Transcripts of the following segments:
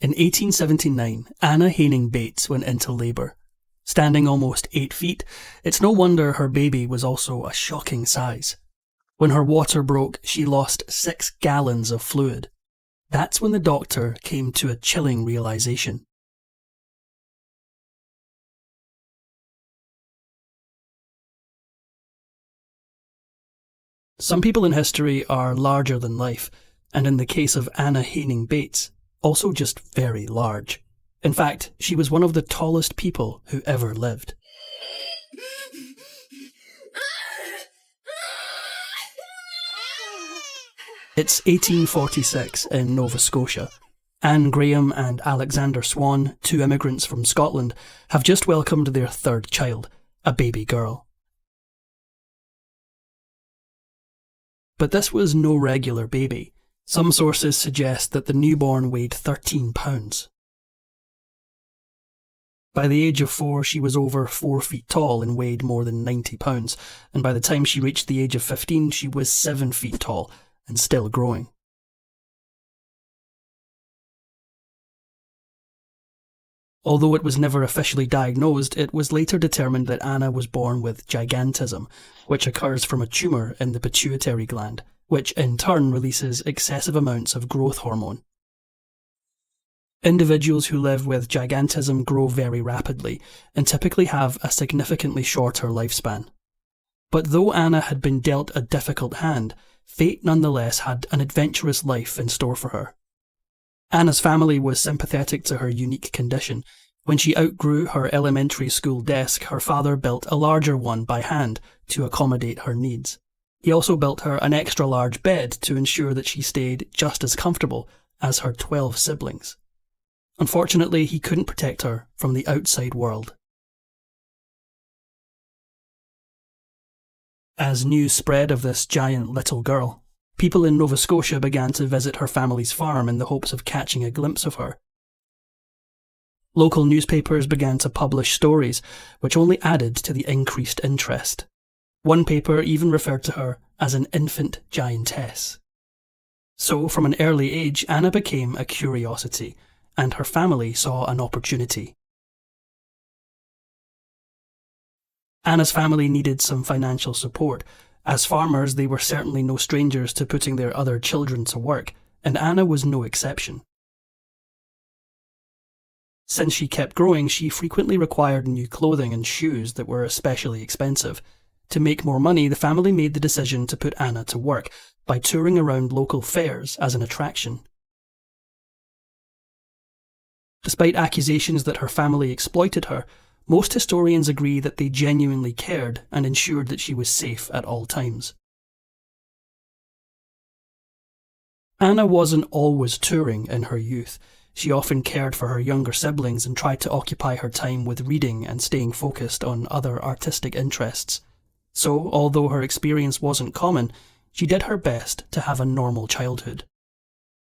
In 1879, Anna Haining Bates went into labour. Standing almost 8 feet, it's no wonder her baby was also a shocking size. When her water broke, she lost 6 gallons of fluid. That's when the doctor came to a chilling realisation. Some people in history are larger than life, and in the case of Anna Haining Bates, also just very large. In fact, she was one of the tallest people who ever lived. It's 1846 in Nova Scotia. Anne Graham and Alexander Swan, 2 immigrants from Scotland, have just welcomed their 3rd child, a baby girl. But this was no regular baby. Some sources suggest that the newborn weighed 13 pounds. By the age of 4, she was over 4 feet tall and weighed more than 90 pounds, and by the time she reached the age of 15, she was 7 feet tall and still growing. Although it was never officially diagnosed, it was later determined that Anna was born with gigantism, which occurs from a tumour in the pituitary gland, which in turn releases excessive amounts of growth hormone. Individuals who live with gigantism grow very rapidly and typically have a significantly shorter lifespan. But though Anna had been dealt a difficult hand, fate nonetheless had an adventurous life in store for her. Anna's family was sympathetic to her unique condition. When she outgrew her elementary school desk, her father built a larger one by hand to accommodate her needs. He also built her an extra large bed to ensure that she stayed just as comfortable as her 12 siblings. Unfortunately, he couldn't protect her from the outside world. As news spread of this giant little girl, people in Nova Scotia began to visit her family's farm in the hopes of catching a glimpse of her. Local newspapers began to publish stories, which only added to the increased interest. One paper even referred to her as an infant giantess. So, from an early age, Anna became a curiosity, and her family saw an opportunity. Anna's family needed some financial support. As farmers, they were certainly no strangers to putting their other children to work, and Anna was no exception. Since she kept growing, she frequently required new clothing and shoes that were especially expensive. To make more money, the family made the decision to put Anna to work by touring around local fairs as an attraction. Despite accusations that her family exploited her, most historians agree that they genuinely cared and ensured that she was safe at all times. Anna wasn't always touring in her youth. She often cared for her younger siblings and tried to occupy her time with reading and staying focused on other artistic interests. So, although her experience wasn't common, she did her best to have a normal childhood.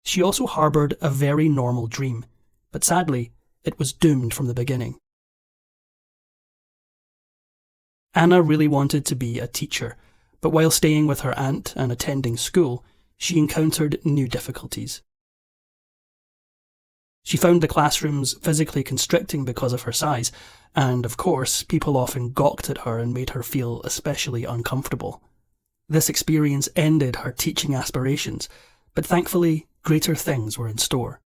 She also harboured a very normal dream, but sadly, it was doomed from the beginning. Anna really wanted to be a teacher, but while staying with her aunt and attending school, she encountered new difficulties. She found the classrooms physically constricting because of her size, and of course, people often gawked at her and made her feel especially uncomfortable. This experience ended her teaching aspirations, but thankfully, greater things were in store.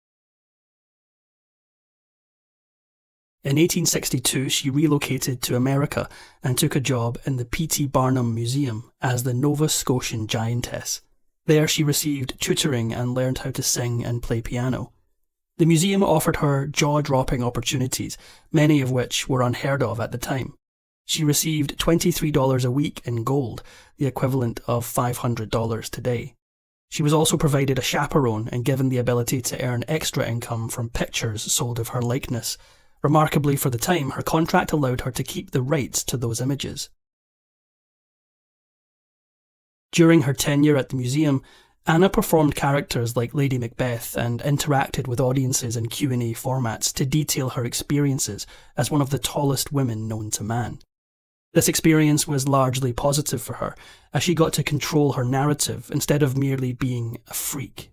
In 1862, she relocated to America and took a job in the P.T. Barnum Museum as the Nova Scotian Giantess. There she received tutoring and learned how to sing and play piano. The museum offered her jaw-dropping opportunities, many of which were unheard of at the time. She received $23 a week in gold, the equivalent of $500 today. She was also provided a chaperone and given the ability to earn extra income from pictures sold of her likeness. Remarkably for the time, her contract allowed her to keep the rights to those images. During her tenure at the museum, Anna performed characters like Lady Macbeth and interacted with audiences in Q&A formats to detail her experiences as one of the tallest women known to man. This experience was largely positive for her, as she got to control her narrative instead of merely being a freak.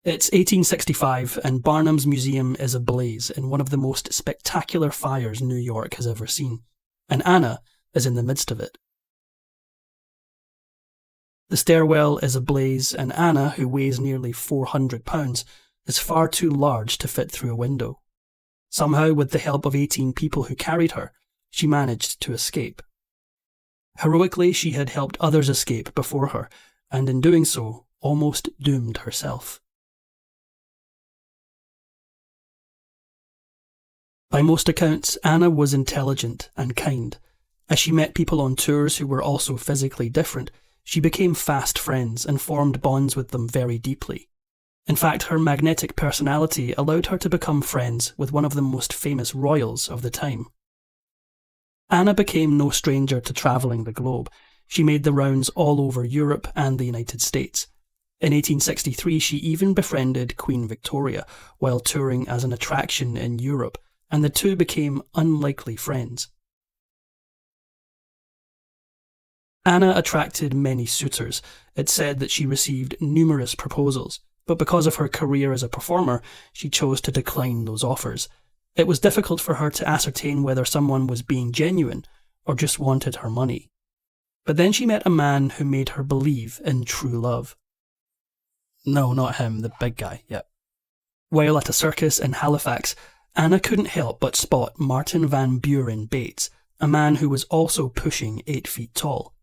It's 1865 and Barnum's Museum is ablaze in one of the most spectacular fires New York has ever seen, and Anna is in the midst of it. The stairwell is ablaze and Anna, who weighs nearly 400 pounds, is far too large to fit through a window. Somehow, with the help of 18 people who carried her, she managed to escape. Heroically, she had helped others escape before her, and in doing so, almost doomed herself. By most accounts, Anna was intelligent and kind. As she met people on tours who were also physically different, she became fast friends and formed bonds with them very deeply. In fact, her magnetic personality allowed her to become friends with one of the most famous royals of the time. Anna became no stranger to travelling the globe. She made the rounds all over Europe and the United States. In 1863, she even befriended Queen Victoria while touring as an attraction in Europe, and the two became unlikely friends. Anna attracted many suitors. It's said that she received numerous proposals, but because of her career as a performer, she chose to decline those offers. It was difficult for her to ascertain whether someone was being genuine or just wanted her money. But then she met a man who made her believe in true love. No, not him, the big guy, yep. While at a circus in Halifax, Anna couldn't help but spot Martin Van Buren Bates, a man who was also pushing 8 feet tall.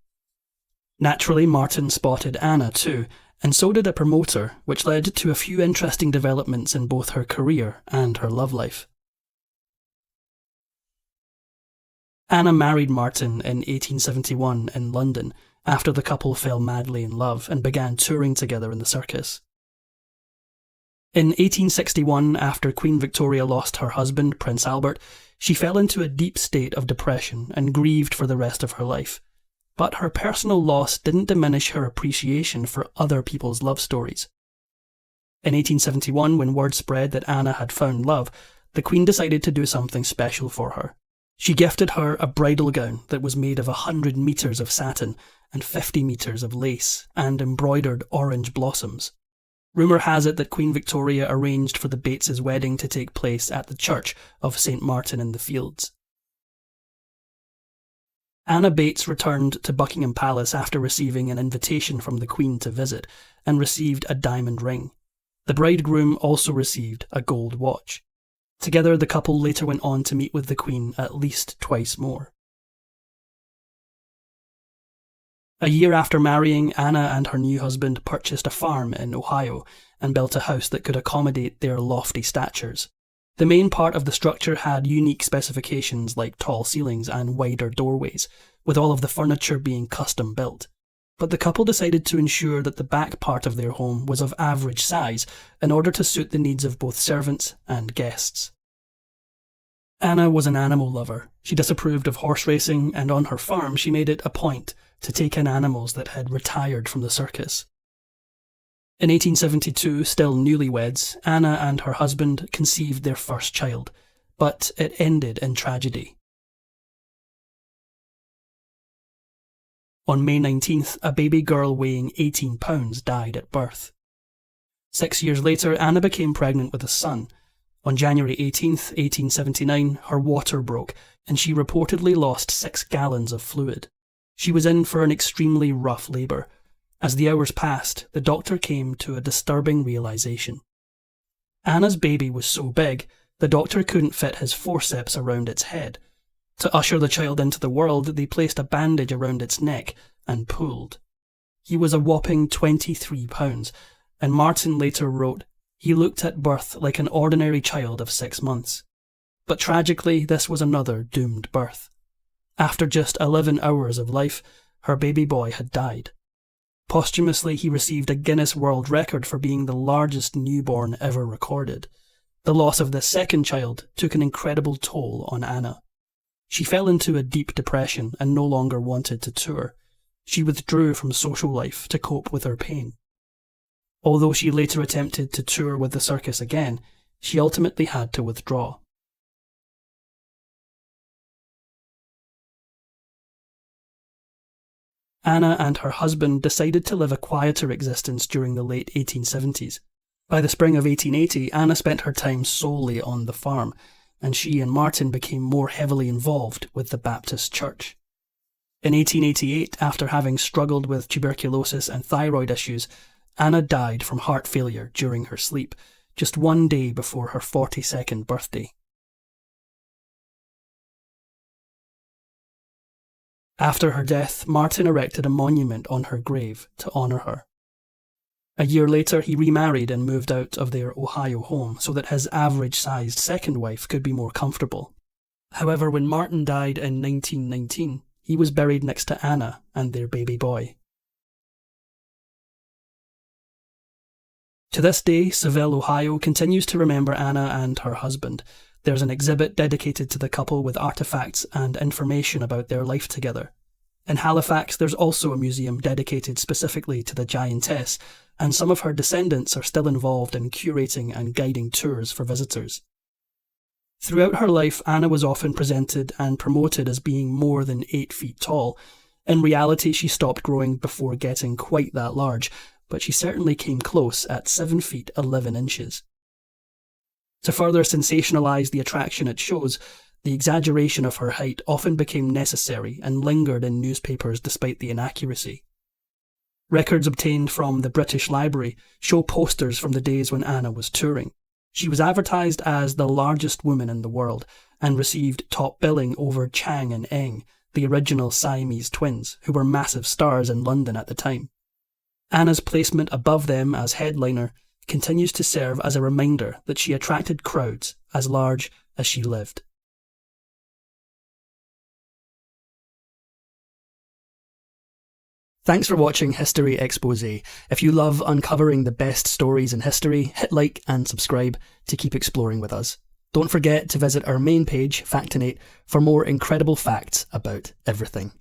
Naturally, Martin spotted Anna too, and so did a promoter, which led to a few interesting developments in both her career and her love life. Anna married Martin in 1871 in London, after the couple fell madly in love and began touring together in the circus. In 1861, after Queen Victoria lost her husband, Prince Albert, she fell into a deep state of depression and grieved for the rest of her life. But her personal loss didn't diminish her appreciation for other people's love stories. In 1871, when word spread that Anna had found love, the Queen decided to do something special for her. She gifted her a bridal gown that was made of 100 metres of satin and 50 metres of lace and embroidered orange blossoms. Rumour has it that Queen Victoria arranged for the Bates' wedding to take place at the church of St. Martin in the Fields. Anna Bates returned to Buckingham Palace after receiving an invitation from the Queen to visit, and received a diamond ring. The bridegroom also received a gold watch. Together, the couple later went on to meet with the Queen at least twice more. A year after marrying, Anna and her new husband purchased a farm in Ohio and built a house that could accommodate their lofty statures. The main part of the structure had unique specifications like tall ceilings and wider doorways, with all of the furniture being custom built. But the couple decided to ensure that the back part of their home was of average size in order to suit the needs of both servants and guests. Anna was an animal lover. She disapproved of horse racing, and on her farm she made it a point to take in animals that had retired from the circus. In 1872, still newlyweds, Anna and her husband conceived their first child, but it ended in tragedy. On May 19th, a baby girl weighing 18 pounds died at birth. 6 years later, Anna became pregnant with a son. On January 18th, 1879, her water broke, and she reportedly lost 6 gallons of fluid. She was in for an extremely rough labour. As the hours passed, the doctor came to a disturbing realisation. Anna's baby was so big, the doctor couldn't fit his forceps around its head. To usher the child into the world, they placed a bandage around its neck and pulled. He was a whopping 23 pounds, and Martin later wrote, "He looked at birth like an ordinary child of 6 months." But tragically, this was another doomed birth. After just 11 hours of life, her baby boy had died. Posthumously, he received a Guinness World Record for being the largest newborn ever recorded. The loss of this second child took an incredible toll on Anna. She fell into a deep depression and no longer wanted to tour. She withdrew from social life to cope with her pain. Although she later attempted to tour with the circus again, she ultimately had to withdraw. Anna and her husband decided to live a quieter existence during the late 1870s. By the spring of 1880, Anna spent her time solely on the farm, and she and Martin became more heavily involved with the Baptist Church. In 1888, after having struggled with tuberculosis and thyroid issues, Anna died from heart failure during her sleep, just one day before her 42nd birthday. After her death, Martin erected a monument on her grave to honour her. A year later, he remarried and moved out of their Ohio home so that his average-sized second wife could be more comfortable. However, when Martin died in 1919, he was buried next to Anna and their baby boy. To this day, Seville, Ohio continues to remember Anna and her husband. There's an exhibit dedicated to the couple with artefacts and information about their life together. In Halifax, there's also a museum dedicated specifically to the Giantess, and some of her descendants are still involved in curating and guiding tours for visitors. Throughout her life, Anna was often presented and promoted as being more than 8 feet tall. In reality, she stopped growing before getting quite that large, but she certainly came close at 7 feet 11 inches. To further sensationalise the attraction it shows, the exaggeration of her height often became necessary and lingered in newspapers despite the inaccuracy. Records obtained from the British Library show posters from the days when Anna was touring. She was advertised as the largest woman in the world and received top billing over Chang and Eng, the original Siamese twins, who were massive stars in London at the time. Anna's placement above them as headliner continues to serve as a reminder that she attracted crowds as large as she lived. Thanks for watching History Exposé. If you love uncovering the best stories in history, hit like and subscribe to keep exploring with us. Don't forget to visit our main page, Factinate, for more incredible facts about everything.